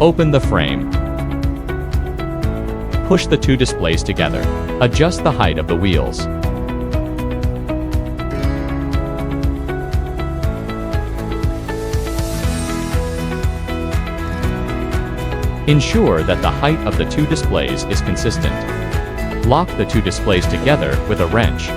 Open the frame. Push the two displays together. Adjust the height of the wheels. Ensure that the height of the two displays is consistent. Lock the two displays together with a wrench.